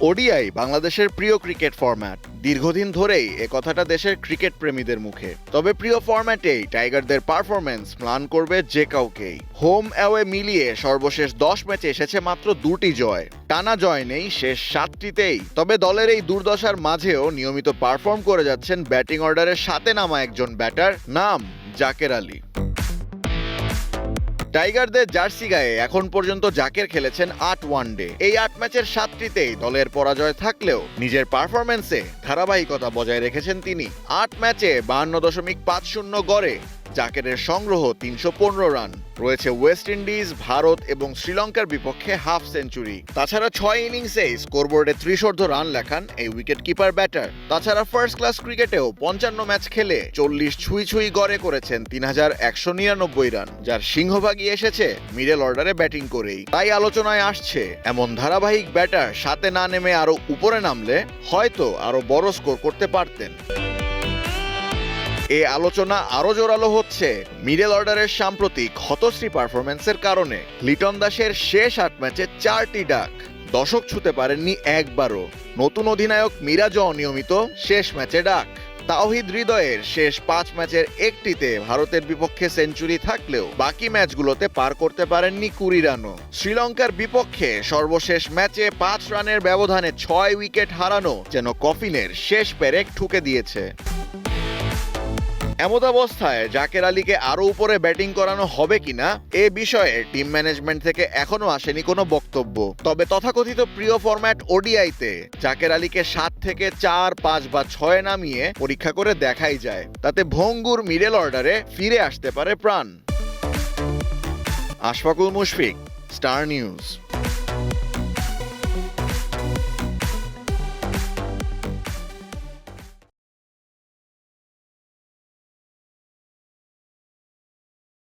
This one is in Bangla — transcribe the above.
ওডিআই বাংলাদেশের প্রিয় ক্রিকেট ফরম্যাট। দীর্ঘদিন ধরেই এ কথাটা দেশের ক্রিকেট প্রেমীদের মুখে। তবে প্রিয় ফরম্যাটেই টাইগারদের পারফরম্যান্স ম্লান করবে যে কাউকেই। হোম অ্যাওয়ে মিলিয়ে সর্বশেষ 10 ম্যাচে এসেছে মাত্র 2টি জয়। টানা জয় নেই শেষ 7টিতেই। তবে দলের এই দুর্দশার মাঝেও নিয়মিত পারফর্ম করে যাচ্ছেন ব্যাটিং অর্ডারের সাথে নামা একজন ব্যাটার, নাম জাকের আলী। টাইগারদের জার্সি গায়ে এখন পর্যন্ত জাকের খেলেছেন 8 ওয়ানডে। এই 8 ম্যাচের 7টিতেই দলের পরাজয় থাকলেও নিজের পারফরম্যান্সে ধারাবাহিকতা বজায় রেখেছেন তিনি। 8 ম্যাচে 52.50 গড়ে জাকেরের সংগ্রহ 315 রান। রয়েছে ওয়েস্ট ইন্ডিজ, ভারত এবং শ্রীলঙ্কার বিপক্ষে হাফ সেঞ্চুরি। তাছাড়া 6 ইনিংসে স্কোরবোর্ডে 30 রান লেখান এই উইকেট কিপার ব্যাটার। তাছাড়া ফার্স্ট ক্লাস ক্রিকেটেও 55 ম্যাচ খেলে 40 ছুঁই গড়ে করেছেন 3199 রান, যার সিংহভাগই এসেছে মিডল অর্ডারে ব্যাটিং করেই। তাই আলোচনায় আসছে এমন ধারাবাহিক ব্যাটার সাথে না নেমে আরো উপরে নামলে হয়তো আরো বড় স্কোর করতে পারতেন। এই আলোচনা আরো জোরালো হচ্ছে মিডল অর্ডারের সাম্প্রতিক হতশ্রী পারফরম্যান্সের কারণে। লিটন দাসের শেষ 8 ম্যাচে 4টি ডাক, দশক ছুঁতে পারেননি একবারও। নতুন অধিনায়ক মিরাজও অনিয়মিত, শেষ ম্যাচে ডাক। তাওহিদ হৃদয়ের শেষ 5 ম্যাচের একটিতে ভারতের বিপক্ষে সেঞ্চুরি থাকলেও বাকি ম্যাচগুলোতে পার করতে পারেননি 20 রানও। শ্রীলঙ্কার বিপক্ষে সর্বশেষ ম্যাচে 5 রানের ব্যবধানে 6 উইকেট হারানো যেন কফিনের শেষ পেরেক ঠুকে দিয়েছে। এমত অবস্থায় জাকের আলীকে আরো উপরে ব্যাটিং করানো হবে কিনা এ বিষয়ে টিম ম্যানেজমেন্ট থেকে এখনো আসেনি কোনো বক্তব্য। তবে তথাকথিত প্রিয় ফরম্যাট ওডিআইতে জাকের আলীকে 7 থেকে 4, 5 বা 6 নামিয়ে পরীক্ষা করে দেখাই যায়। তাতে ভঙ্গুর মিডল অর্ডারে ফিরে আসতে পারে প্রাণ। Ashfaqul Mushfiq, star news.